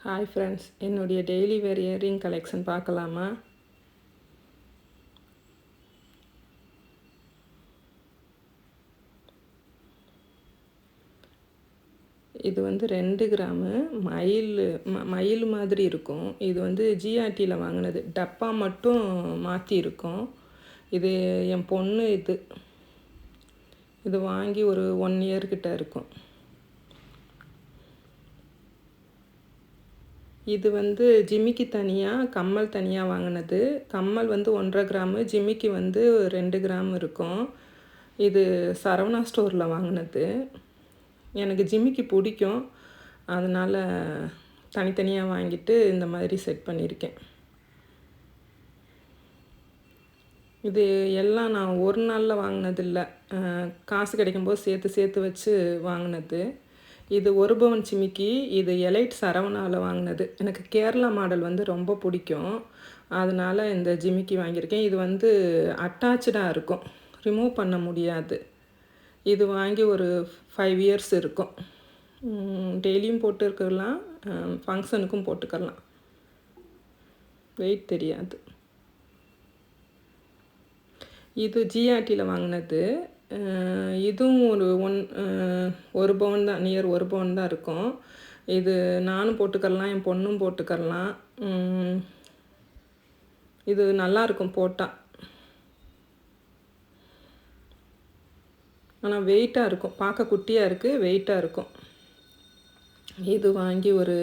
Hi friends, என்னுடைய daily வேர் earring collection பார்க்கலாமா? இது வந்து 2 கிராமு மயில் மாதிரி இருக்கும். இது வந்து ஜிஆர்டியில் வாங்கினது. டப்பா மட்டும் மாற்றி இருக்கும். இது என் பொண்ணு. இது வாங்கி ஒரு 1 இயர் கிட்ட இருக்கும். இது வந்து ஜிமிக்கி தனியாக, கம்மல் தனியாக வாங்கினது. கம்மல் வந்து 1.5 கிராமு, ஜிமிக்கி வந்து 2 கிராம் இருக்கும். இது சரவணா ஸ்டோரில் வாங்கினது. எனக்கு ஜிமிக்கி பிடிக்கும், அதனால் தனித்தனியாக வாங்கிட்டு இந்த மாதிரி செட் பண்ணியிருக்கேன். இது எல்லாம் நான் ஒரு நாளில் வாங்கினதில்லை, காசு கிடைக்கும்போது சேர்த்து வச்சு வாங்கினது. இது 1 பவுன் ஜிமிக்கி. இது எலைட் சரவணாவில் வாங்கினது. எனக்கு கேரளா மாடல் வந்து ரொம்ப பிடிக்கும், அதனால் இந்த ஜிமிக்கி வாங்கியிருக்கேன். இது வந்து அட்டாச்சாக இருக்கும், ரிமூவ் பண்ண முடியாது. இது வாங்கி ஒரு 5 இயர்ஸ் இருக்கும். டெய்லியும் போட்டுருக்கலாம், ஃபங்க்ஷனுக்கும் போட்டுக்கலாம், வெயிட் தெரியாது. இது ஜிஆர்டியில் வாங்கினது. இதுவும் ஒரு பவுன் தான், நியர் 1 பவுன் தான் இருக்கும். இது நானும் போட்டுக்கலாம், என் பொண்ணும் போட்டுக்கலாம். இது நல்லாயிருக்கும் போட்டால், ஆனால் வெயிட்டாக இருக்கும். பார்க்க குட்டியாக இருக்குது, வெயிட்டாக இருக்கும். இது வாங்கி ஒரு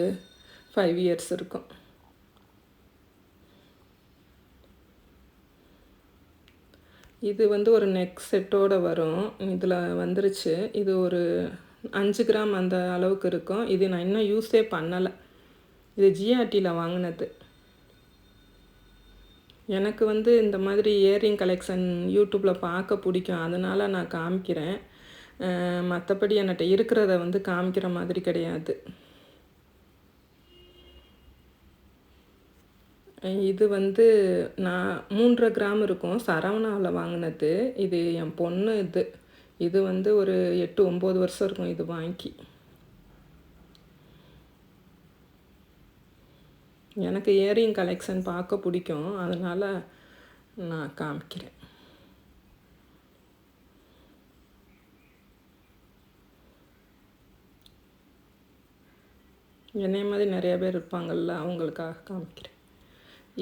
5 இயர்ஸ் இருக்கும். இது வந்து ஒரு நெக் செட்டோடு வரும். இதில் வந்துருச்சு. இது ஒரு 5 கிராம் அந்த அளவுக்கு இருக்கும். இது நான் இன்னும் யூஸே பண்ணலை. இது ஜிஆர்டியில் வாங்கினது. எனக்கு வந்து இந்த மாதிரி இயரிங் கலெக்ஷன் யூடியூப்பில் பார்க்க பிடிக்கும், அதனால் நான் காமிக்கிறேன். மற்றபடி என்கிட்ட இருக்கிறத வந்து காமிக்கிற மாதிரி கிடையாது. இது வந்து நான் 3.5 கிராம் இருக்கும், சரவணாவில் வாங்கினது. இது என் பொண்ணு. இது வந்து ஒரு 8-9 வருஷம் இருக்கும் இது வாங்கி. எனக்கு இயரிங் கலெக்ஷன் பார்க்க பிடிக்கும், அதனால் நான் காமிக்கிறேன். என்னைய மாதிரி நிறைய பேர் இருப்பாங்கள்ல, அவங்களுக்காக காமிக்கிறேன்.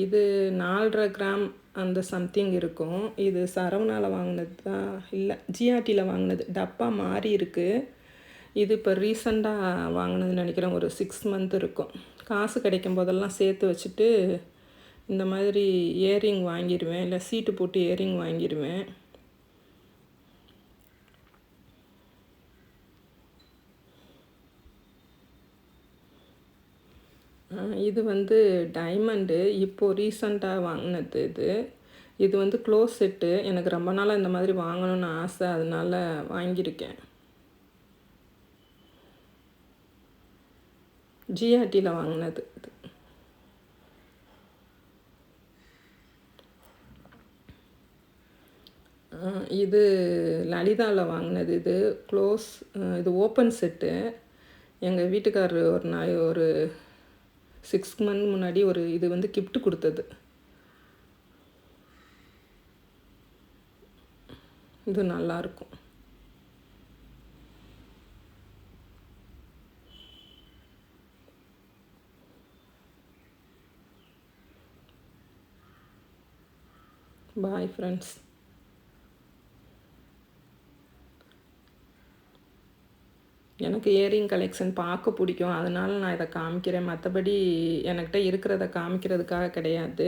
இது 4.5 கிராம் அந்த சம்திங் இருக்கும். இது சரவணாவில் வாங்கினது தான், இல்லை ஜிஆர்டியில் வாங்கினது. டப்பா மாறி இருக்குது. இது இப்போ ரீசண்டாக வாங்கினதுன்னு நினைக்கிறேன், ஒரு 6 மந்த் இருக்கும். காசு கிடைக்கும் போதெல்லாம் சேர்த்து வச்சுட்டு இந்த மாதிரி இயரிங் வாங்கிடுவேன், இல்லை சீட்டு போட்டு இயரிங் வாங்கிடுவேன். இது வந்து டைமண்டு, இப்போது ரீசண்டாக வாங்கினது. இது வந்து க்ளோஸ் செட்டு. எனக்கு ரொம்ப நாளாக இந்த மாதிரி வாங்கணும்னு ஆசை, அதனால் வாங்கியிருக்கேன். ஜிஆர்டியில் வாங்கினது. இது லலிதாவில் வாங்கினது. இது க்ளோஸ், இது ஓப்பன் செட்டு. எங்கள் வீட்டுக்காரர் ஒரு 6 மந்த் முன்னாடி இது வந்து கிஃப்ட் கொடுத்தது. இது நல்லாயிருக்கும். Bye friends. எனக்கு இயரிங் கலெக்ஷன் பார்க்க பிடிக்கும், அதனால் நான் இதை காமிக்கிறேன். மற்றபடி என்கிட்ட இருக்கிறத காமிக்கிறதுக்காக கிடையாது.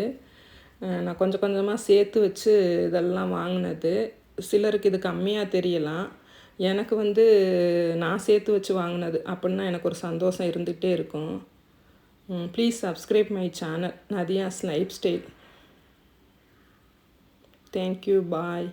நான் கொஞ்சம் கொஞ்சமாக சேர்த்து வச்சு இதெல்லாம் வாங்கினது. சிலருக்கு இது கம்மியாக தெரியலாம். எனக்கு வந்து நான் சேர்த்து வச்சு வாங்கினது அப்படின்னா எனக்கு ஒரு சந்தோஷம் இருந்துகிட்டே இருக்கும். Please subscribe my channel, Nadiya's lifestyle. Thank you, bye.